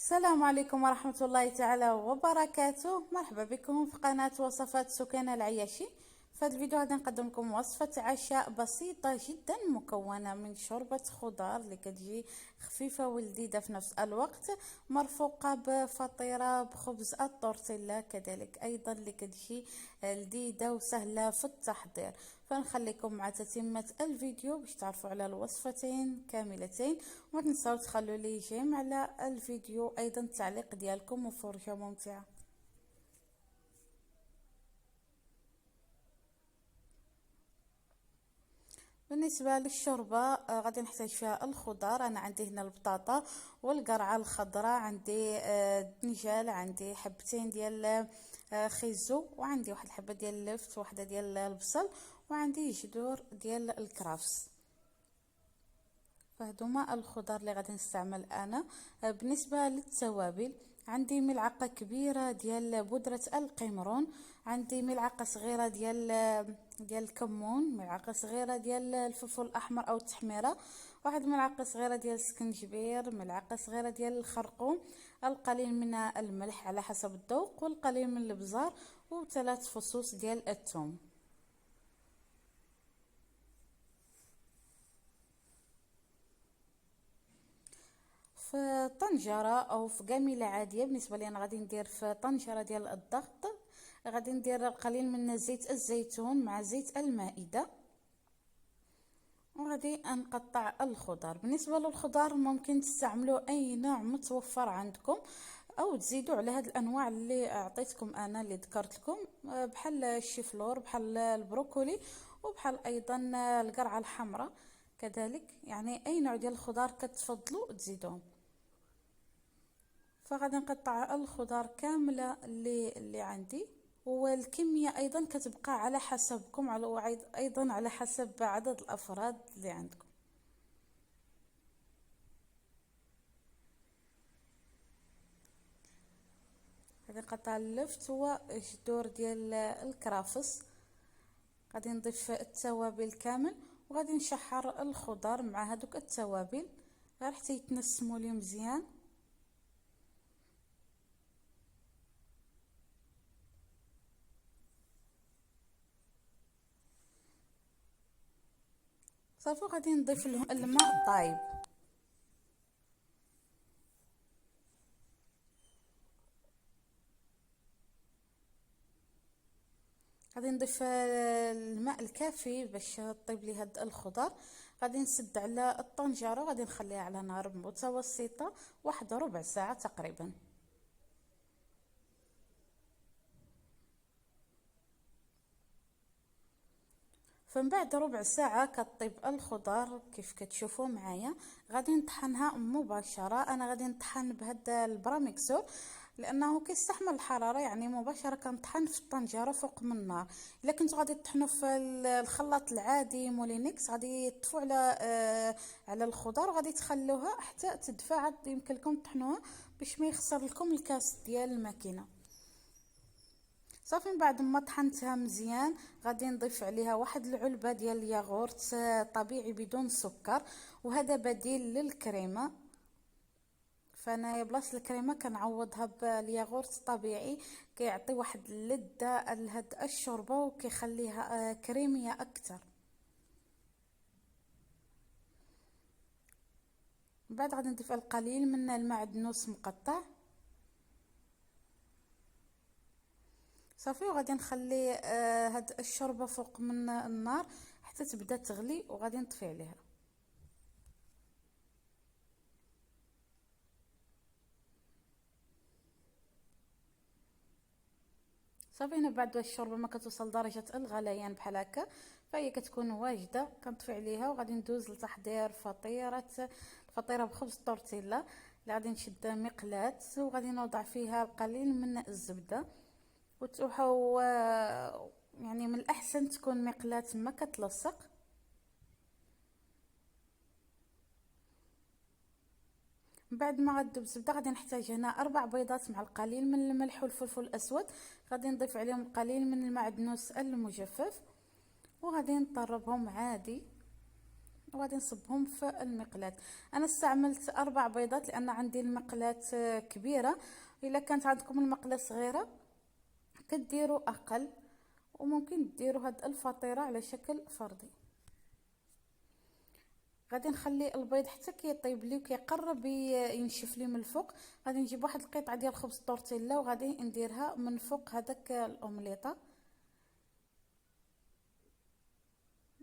السلام عليكم ورحمة الله تعالى وبركاته. مرحبا بكم في قناة وصفات سكان العياشي. في هذا الفيديو غادي نقدم لكم وصفة عشاء بسيطة جدا مكونة من شوربة خضار اللي كتجي خفيفة ولذيذة في نفس الوقت، مرفوقة بفطيرة بخبز التورتيلا كذلك ايضا اللي كتجي لذيذة وسهلة في التحضير. فنخليكم مع تتمة الفيديو باش تعرفوا على الوصفتين كاملتين، وما تنساو تخلوا لي جيم على الفيديو، ايضا التعليق ديالكم وفرجة ممتعة. بالنسبة للشوربة غادي نحتاج فيها الخضار. انا عندي هنا البطاطا والقرعة الخضراء، عندي الدنجال، عندي حبتين ديال خيزو، وعندي واحد الحبة ديال اللفت، واحدة ديال البصل، وعندي جذور ديال الكرفس. فهذوما الخضار اللي غادي نستعمل انا. بالنسبه للتوابل عندي ملعقه كبيره ديال بودره القمرون، عندي ملعقه صغيره ديال الكمون، ملعقه صغيره ديال الفلفل الاحمر او التحميره، واحد ملعقه صغيره ديال السكنجبير، ملعقه صغيره ديال الخرقوم، القليل من الملح على حسب الذوق، والقليل من البزار، وثلاث فصوص ديال الثوم. في طنجره او في قاميله عاديه، بالنسبه لي انا غادي ندير في طنجره ديال الضغط، غادي ندير قليل من زيت الزيتون مع زيت المائده، وغادي نقطع الخضار. بالنسبه للخضار ممكن تستعملوا اي نوع متوفر عندكم، او تزيدوا على هاد الانواع اللي اعطيتكم انا اللي ذكرت لكم، بحال الشيفلور، بحال البروكولي، وبحال ايضا القرعه الحمراء كذلك. يعني اي نوع ديال الخضار كتفضلوا تزيدوهم. فغادي نقطع الخضار كامله اللي عندي، والكميه ايضا كتبقى على حسبكم، ايضا على حسب عدد الافراد اللي عندكم. غادي نقطع اللفت وجذور ديال الكرافس، غادي نضيف التوابل كامل، وغادي نشحر الخضار مع هذوك التوابل غير حتى يتنسموا لي مزيان. صافي غادي نضيف لهم الماء الطايب. غادي نضيف الماء الكافي باش طيب لي هاد الخضر. غادي نسد على الطنجره، غادي نخليها على نار متوسطه واحد ربع ساعه تقريبا. فمن بعد ربع ساعه كطيب الخضر كيف كتشوفوا معايا، غادي نطحنها مباشره. انا غادي نطحن بهذا البراميكسور لانه كيستحمل الحراره، يعني مباشره كنطحن في الطنجره فوق من النار. الا كنتو غادي تطحنوا في الخلاط العادي مولينكس غادي تطفوا على الخضر، وغادي تخلوها حتى تدفى، عاد يمكن لكم تطحنوها باش ما يخسر لكم الكاس ديال الماكينه. صافي من بعد ما طحنتها مزيان غادي نضيف عليها واحد العلبه ديال الياغورت طبيعي بدون سكر، وهذا بديل للكريمه. فانا بلاصه الكريمه كنعوضها بالياغورت طبيعي، كيعطي واحد اللذه لهاد الشوربه وكيخليها كريميه اكثر. من بعد غادي نضيف القليل من المعدنوس مقطع. صافي وغادي نخلي هاد الشوربه فوق من النار حتى تبدا تغلي، وغادي نطفي عليها. صافي هنا بعد الشوربه ما كتوصل درجه الغليان بحال هكا فهي كتكون واجده، كنطفي عليها وغادي ندوز لتحضير الفطيره بخبز التورتيلا. اللي غادي نشد مقلاة وغادي نوضع فيها قليل من الزبده، وتوحوا يعني من الاحسن تكون مقلاة ما كتلصق. بعد ما غدوب الزبده غادي نحتاج هنا 4 بيضات مع القليل من الملح والفلفل الاسود، غادي نضيف عليهم القليل من المعدنوس المجفف، وغادي نطربهم عادي. وغادي نصبهم في المقلاة. انا استعملت 4 بيضات لان عندي المقلاة كبيرة. الا كانت عندكم المقلاة صغيرة كديروا اقل، وممكن ديروا هاد الفطيرة على شكل فردي. غادي نخلي البيض حتى كيطيب لي وكيقرب ينشف لي من الفوق. غادي نجيب واحد القطعه ديال خبز طورتيلا وغادي نديرها من فوق هذاك الاومليطه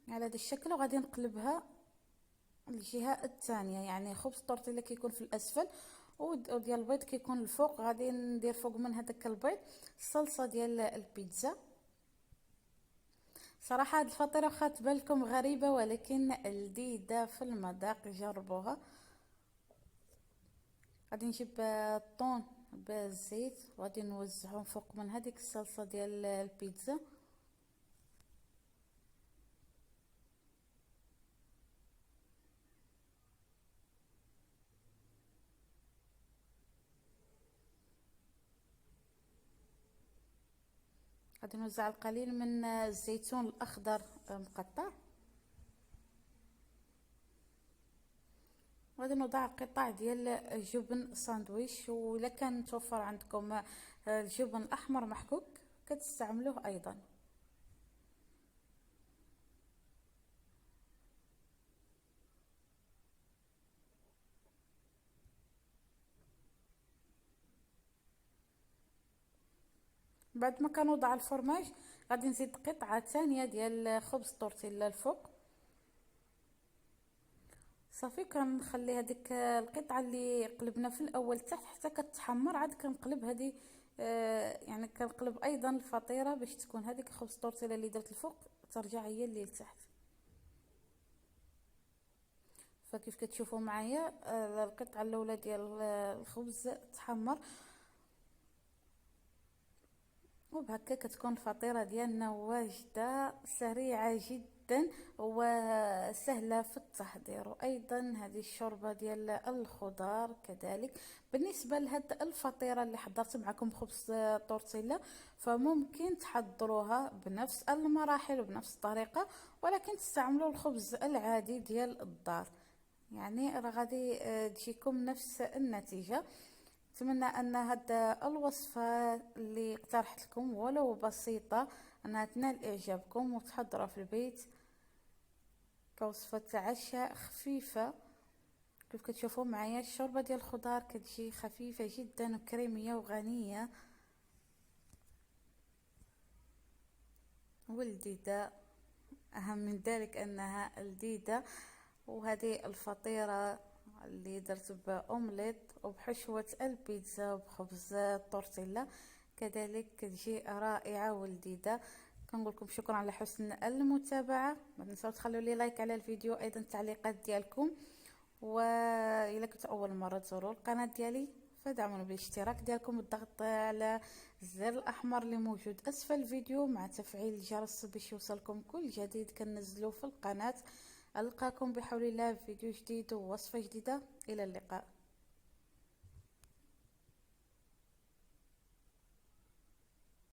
على هذا الشكل، وغادي نقلبها الجهه الثانيه. يعني خبز طورتيلا كيكون في الاسفل وديال البيض كيكون الفوق. غادي ندير فوق من هذاك البيض الصلصه ديال البيتزا. صراحه هاد الفطيره واخا تبان لكم غريبه ولكن لذيذه في المذاق، جربوها. غادي نجيب الطون بالزيت وغادي نوزعهم فوق من هذيك الصلصه ديال البيتزا. غادي نوزع القليل من الزيتون الاخضر مقطع. غادي نوضع قطع ديال جبن ساندويش، ولا كان متوفر عندكم الجبن الاحمر محكوك كتستعملوه ايضا. بعد ما كنوضع الفرماج غادي نزيد قطعه ثانيه ديال خبز طورتيلا الفوق. صافي كنخلي هذيك القطعه اللي قلبنا في الاول تحت حتى كتحمر، عاد كنقلب هذه يعني كنقلب ايضا الفطيره باش تكون هذيك خبز طورتيلا اللي درت الفوق ترجع هي اللي لتحت. فكيف كتشوفوا معايا القطعه الاولى ديال الخبز تحمر، وبهكا كتكون الفطيره ديالنا واجده سريعه جدا وسهله في التحضير. وايضا هذه الشوربه ديال الخضار كذلك. بالنسبه لهاد الفطيره اللي حضرت معكم خبز طورتيلا فممكن تحضروها بنفس المراحل وبنفس الطريقه، ولكن تستعملوا الخبز العادي ديال الدار، يعني راه غادي تجيكم نفس النتيجه. اتمنى ان هاد الوصفه اللي اقترحت لكم ولو بسيطه انها تنال اعجابكم وتحضرها في البيت كوصفه عشاء خفيفه. كيف كتشوفوا معايا الشوربه ديال الخضار كتجي خفيفه جدا وكريميه وغنيه ولذيذه. اهم من ذلك انها لذيذه. وهذه الفطيره اللي درت باومليت وبحشوه البيتزا وبخبز الطورتيلا كذلك كتجي رائعه ولذيذه. كنقول لكم شكرا على حسن المتابعه. ما تنساوش تخلوا لي لايك على الفيديو، ايضا التعليقات ديالكم. والى كنتوا اول مره تزوروا القناه ديالي فدعمونا بالاشتراك ديالكم والضغط على الزر الاحمر اللي موجود اسفل الفيديو مع تفعيل الجرس باش يوصلكم كل جديد كننزلو في القناه. ألقاكم بحول الله في فيديو جديد ووصفة جديدة. إلى اللقاء.